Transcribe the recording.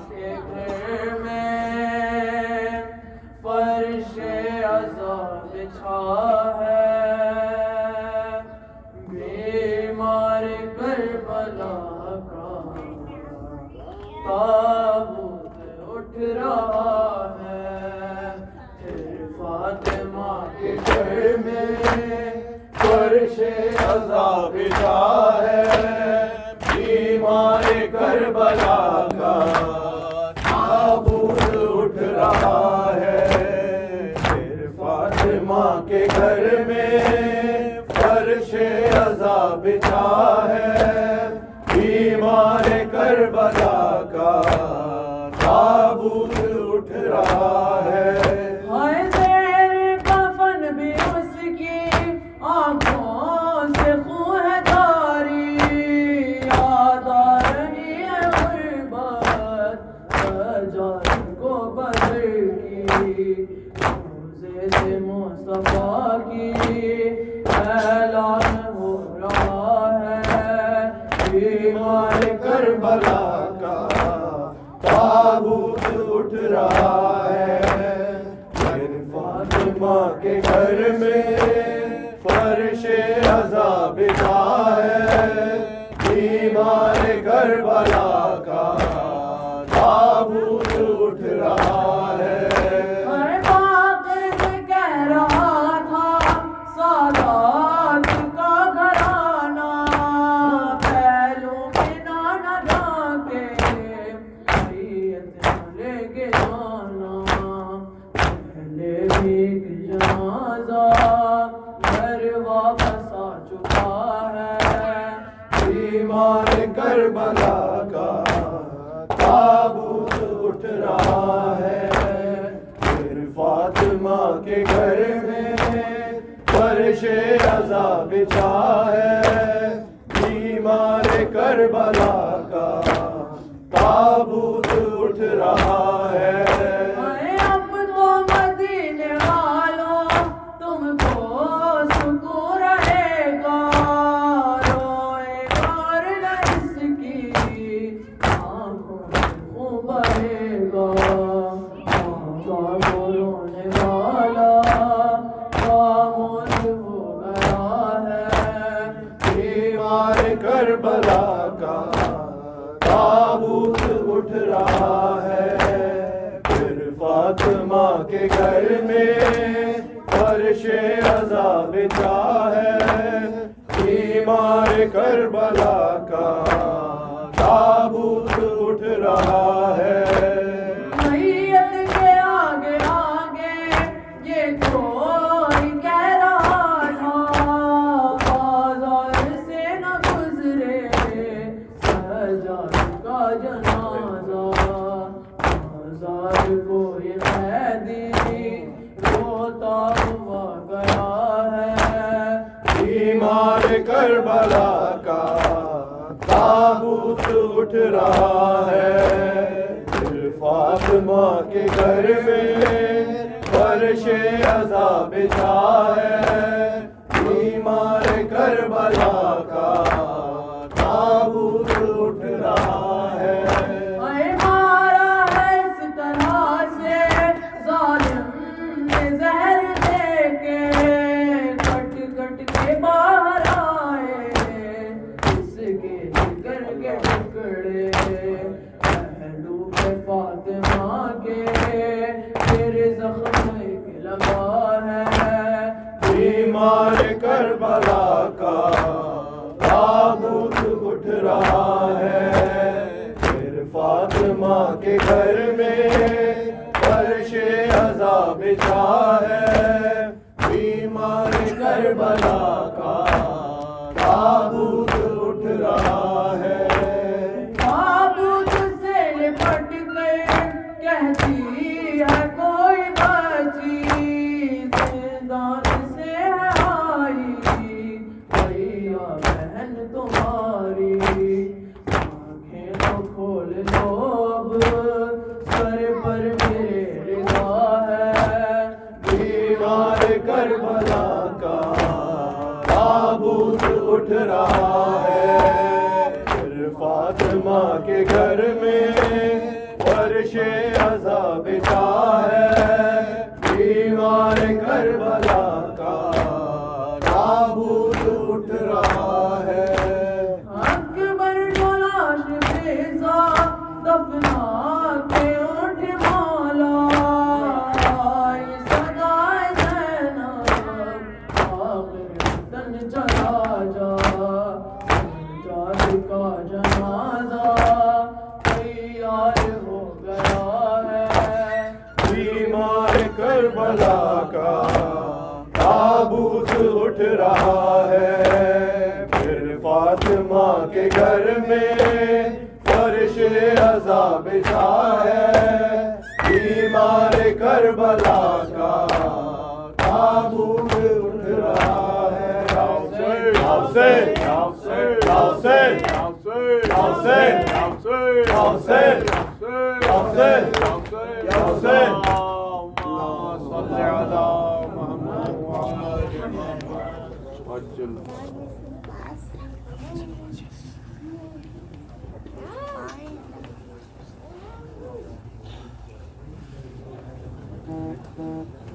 کے گھر میں فرش عذاب بچھا ہے، بیمار کربلا کا تابوت اٹھ رہا ہے۔ پھر فاطمہ کے گھر میں فرش عذاب بچھا ہے، بیمار کربلا کا تابوت اٹھ رہا ہے۔ پھر فاطمہ کے گھر میں فرش عذاب بچھا ہے، بیمار کربلا کا تابوت اٹھ رہا ہے۔ ہائے زیر کفن بھی اس کی آنکھوں سے خون ہے جاری، یاد آ رہی ہے غربت سجاد کو بدر کی، روزے سے مصطفیٰ کی اعلان ہو رہا ہے، بیمار کربلا کا تابوت اٹھ رہا ہے۔ پھر فاطمہ کے گھر میں فرش عذاب بچھا ہے، بیمار کربلا کا تابوت اٹھ رہا ہے۔ ہر باقر سے کہہ رہا تھا سادات کا گھرانہ، پہلو بنا نہ ڈھانکے میت لے کے جانا، پہلے بھی ایک جنازہ گھر واپس آ چکا ہے، بیمار کربلا کا تابوت اٹھ رہا ہے۔ پھر فاطمہ کے گھر میں فرش عذاب بچھا ہے، بیمار کربلا کا تابوت اٹھ رہا ہے۔ اب تو مدینے والوں تم کو سکون رہے گا، روئے گار نہ اس کی آنکھوں میں خون بہے گا، آقا کو رونے والا خاموش ہو گیا ہے، بیمار کربلا کا تابوت اٹھ رہا ہے۔ پھر فاطمہ کے گھر میں فرش عذاب بچھا ہے، بیمار کربلا کا تابوت اٹھ رہا ہے۔ میت کے آگے آگے یہ کوئی کہہ رہا تھا، بازار سے نہ گزرے سجاد کا جنازہ، بازار کو یہ قیدی روتا ہوا گیا ہے، بیمار کربلا کا تابوت اٹھ رہا ہے۔ پھر فاطمہ کے گھر میں فرش عذاب بچھا ہے، بیمار کربلا کا تابوت اٹھ رہا ہے۔ اے مارا ہے اس طرح سے ظالم نے زہر دے کے، کٹ کٹ کے باہر آئے اس کے جگر کے ٹکڑے، پہلو پہ فاطمہ کے پھر زخم ایک لگا ہے، بیمار کربلا کا تابوت اٹھ رہا ہے۔ پھر فاطمہ کے گھر میں فرش عذاب بچھا ہے، بیمار کربلا کا تابوت اٹھ رہا ہے۔ تابوت سے لپٹ کر کہتی ہے کوئی بچی، زندان سے ہے آئی بھیا بہن تمہاری، آنکھیں تو کھول لو اب سر پر میرے رضا ہے، بیمار کربلا کا تابوت اٹھ رہا ہے۔ پھر فاطمہ کے گھر میں فرش عذاب شاہ ہے، بیمار کربلا کا تابوت اٹھ رہا ہے۔ اکبر کو لاش بیزا دفنا کے اٹھ مولا، سدائے زینب آخر دن چلا جا، جاد کا جنازہ تیار ہو گیا ہے۔ بیمار کربلا کا تابوت اٹھ رہا ہے، پھر فاطمہ کے گھر میں فرش عذاب شاہ ہے، بیمار کربلا کا تابوت اٹھ رہا ہے۔ حسین حسین حسین حسین حسین حسین حسین صلی علی محمد Fine.